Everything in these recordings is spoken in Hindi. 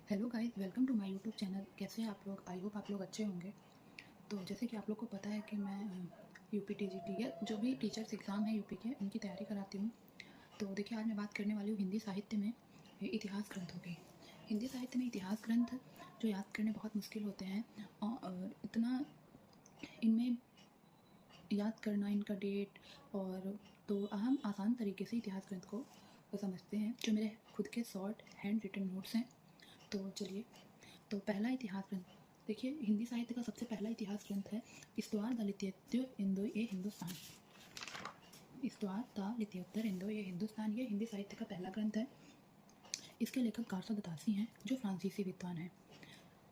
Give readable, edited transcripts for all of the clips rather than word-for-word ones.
Hello guys, welcome to my YouTube channel. कैसे हैं आप लोग? आई होप आप लोग अच्छे होंगे। तो जैसे कि आप लोग को पता है कि मैं यूपी टीजीटी या जो भी टीचर्स एग्ज़ाम है यूपी के, उनकी तैयारी कराती हूँ। तो देखिए, आज मैं बात करने वाली हूँ हिंदी साहित्य में इतिहास ग्रंथों की। हिंदी साहित्य में इतिहास ग्रंथ जो याद करने बहुत मुश्किल होते हैं और इतना इनमें याद करना, इनका डेट और तो हम आसान तरीके से इतिहास ग्रंथ को समझते हैं, जो मेरे खुद के शॉर्ट हैंड रिटन नोट्स हैं। तो चलिए, तो पहला इतिहास ग्रंथ देखिए, हिंदी साहित्य का सबसे पहला इतिहास ग्रंथ है इस्तवार द लित्योत्तर इंदो ए हिंदुस्तान। इस्तवार द लित्योत्तर इंदो ए हिंदुस्तान, ये हिंदी साहित्य का पहला ग्रंथ है। इसके लेखक गारसा दतासी हैं, जो फ्रांसीसी विद्वान हैं,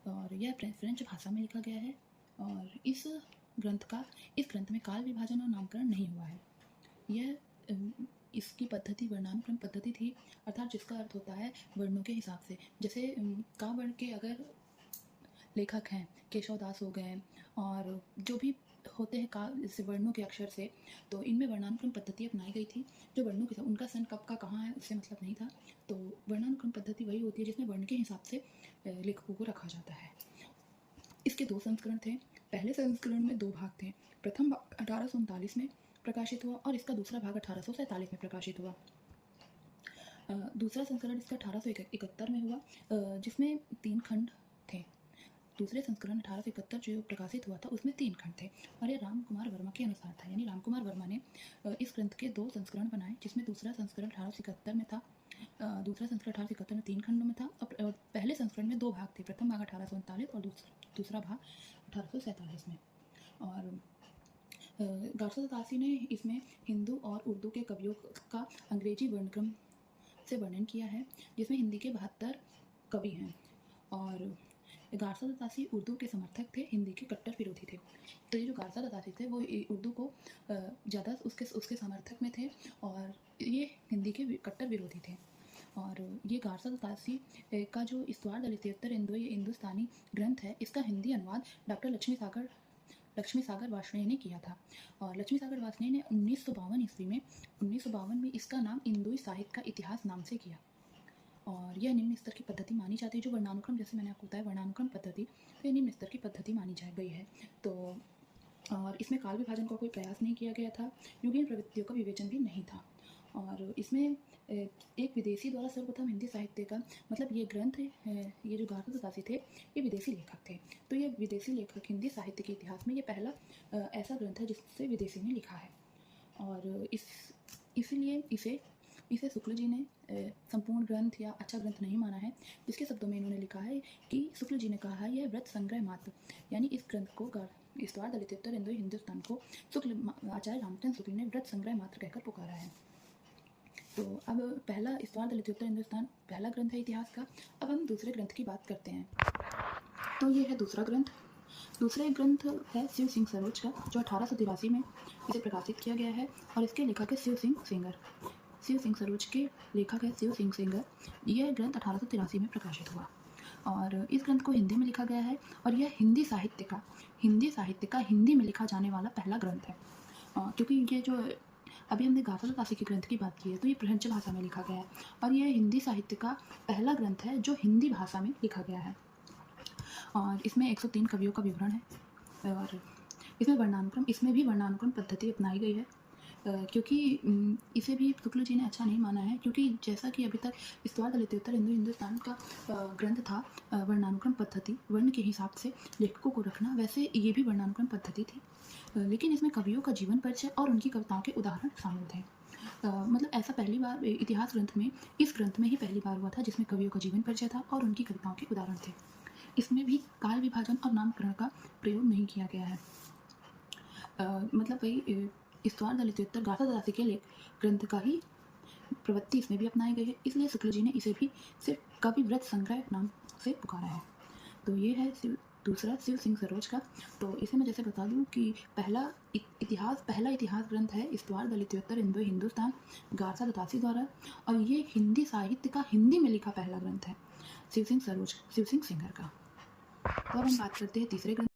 और यह फ्रेंच भाषा में लिखा गया है। और इस ग्रंथ में काल विभाजन और नामकरण नहीं हुआ है। यह इसकी पद्धति वर्णानुक्रम पद्धति थी, अर्थात जिसका अर्थ होता है वर्णों के हिसाब से। जैसे का वर्ण के अगर लेखक हैं, केशव दास हो गए, और जो भी होते हैं का जैसे वर्णों के अक्षर से, तो इनमें वर्णानुक्रम पद्धति अपनाई गई थी। जो वर्णों के साथ उनका सन कब का कहाँ है उससे मतलब नहीं था। तो वर्णानुक्रम पद्धति वही होती है जिसमें वर्ण के हिसाब से लेखकों को रखा जाता है। इसके दो संस्करण थे। पहले संस्करण में दो भाग थे। प्रथम भाग 1839 में प्रकाशित हुआ और इसका दूसरा भाग 1847 में प्रकाशित हुआ। दूसरा संस्करण इसका 1871 में हुआ, जिसमें 3 खंड थे। दूसरे संस्करण 1871 जो प्रकाशित हुआ था उसमें 3 खंड थे, और ये राम कुमार वर्मा के अनुसार था। यानी राम कुमार वर्मा ने इस ग्रंथ के 2 संस्करण बनाए, जिसमें दूसरा संस्करण 1871 में था। दूसरा संस्करण 1871 में 3 खंडों में था, और पहले संस्करण में 2 भाग थे। प्रथम भाग 1839 और दूसरा भाग 1847 में। और गारसा दतासी ने इसमें हिंदू और उर्दू के कवियों का अंग्रेजी वर्णक्रम से वर्णन किया है, जिसमें हिंदी के 72 कवि हैं। और गारसा दतासी उर्दू के समर्थक थे, हिंदी के कट्टर विरोधी थे। तो ये जो गारसा दतासी थे वो उर्दू को ज़्यादा उसके समर्थक में थे, और ये हिंदी के कट्टर विरोधी थे। और ये गारसा दतासी का जो इस्तवार द लित्योत्तर इंदो ये हिंदुस्तानी ग्रंथ है, इसका हिंदी अनुवाद डॉक्टर लक्ष्मी सागर वार्ष्णेय ने किया था। और लक्ष्मी सागर वार्ष्णेय ने 1952 ईस्वी में 1952 में इसका नाम इंदोई साहित्य का इतिहास नाम से किया। और यह निम्न स्तर की पद्धति मानी जाती है। जो वर्णानुक्रम, जैसे मैंने आपको बताया वर्णानुक्रम पद्धति, तो यह निम्न स्तर की पद्धति मानी जा गई है। तो और इसमें काल विभाजन का कोई प्रयास नहीं किया गया था, युगीन प्रवृत्तियों का विवेचन भी नहीं था। और इसमें एक विदेशी द्वारा सर्वप्रथम हिंदी साहित्य का मतलब ये ग्रंथ ये जो गारसा दतासी थे ये विदेशी लेखक थे। तो ये विदेशी लेखक हिंदी साहित्य के इतिहास में ये पहला ऐसा ग्रंथ है जिससे विदेशी ने लिखा है। और इसीलिए इसे शुक्ल जी ने संपूर्ण ग्रंथ या अच्छा ग्रंथ नहीं माना है। जिसके शब्दों में इन्होंने लिखा है कि शुक्ल जी ने कहा है यह व्रत संग्रह मात्र, यानी इस ग्रंथ को इस्तवार द लित्योत्तर इंदो हिंदुस्तान को आचार्य रामचंद्र शुक्ल ने व्रत संग्रह मात्र कहकर पुकारा है। तो अब पहला इस्तवार द लित्योत्तर हिंदुस्तान पहला ग्रंथ है इतिहास का। अब हम दूसरे ग्रंथ की बात करते हैं। तो ये है दूसरा ग्रंथ। दूसरा ग्रंथ है शिव सिंह सरोज का, जो 1883 में इसे प्रकाशित किया गया है, और इसके लेखक है शिव सिंह सेंगर। शिव सिंह सरोज के लेखक है शिव सिंह सेंगर। यह ग्रंथ 1883 में प्रकाशित हुआ, और इस ग्रंथ को हिंदी में लिखा गया है, और यह हिंदी साहित्य का हिंदी में लिखा जाने वाला पहला ग्रंथ है। क्योंकि ये जो अभी हमने गारसा दतासी के ग्रंथ की बात की है, तो ये फ्रेंच भाषा में लिखा गया है, और यह हिंदी साहित्य का पहला ग्रंथ है जो हिंदी भाषा में लिखा गया है। और इसमें 103 कवियों का विवरण है, और इसमें भी वर्णानुक्रम पद्धति अपनाई गई है। क्योंकि इसे भी शुक्ल जी ने अच्छा नहीं माना है, क्योंकि जैसा कि अभी तक इस्तवार द लित्योत्तर इंदो हिंदुस्तान का ग्रंथ था वर्णानुक्रम पद्धति, वर्ण के हिसाब से लेखकों को रखना, वैसे ये भी वर्णानुक्रम पद्धति थी। लेकिन इसमें कवियों का जीवन परिचय और उनकी कविताओं के उदाहरण शामिल थे। मतलब ऐसा पहली बार इतिहास ग्रंथ में, इस ग्रंथ में ही पहली बार हुआ था जिसमें कवियों का जीवन परिचय था और उनकी कविताओं के उदाहरण थे। इसमें भी काल विभाजन और नामकरण का प्रयोग नहीं किया गया है। मतलब वही इस्तवार द लित्योत्तर गारसा दतासी के ग्रंथ का ही प्रवृत्ति इसमें भी अपनाई गई है, इसलिए शुक्ल जी ने इसे भी सिर्फ कवि व्रत संग्रह नाम से पुकारा है। तो ये है दूसरा शिव सिंह सरोज का। तो इसे मैं जैसे बता दूं कि पहला इतिहास ग्रंथ है इस्तवार द लित्योत्तर इंदो हिंदुस्तान गारसा दतासी द्वारा, और ये हिंदी साहित्य का हिंदी में लिखा पहला ग्रंथ है शिव सिंह सेंगर का। तो अब हम बात करते हैं तीसरे ग्रंथ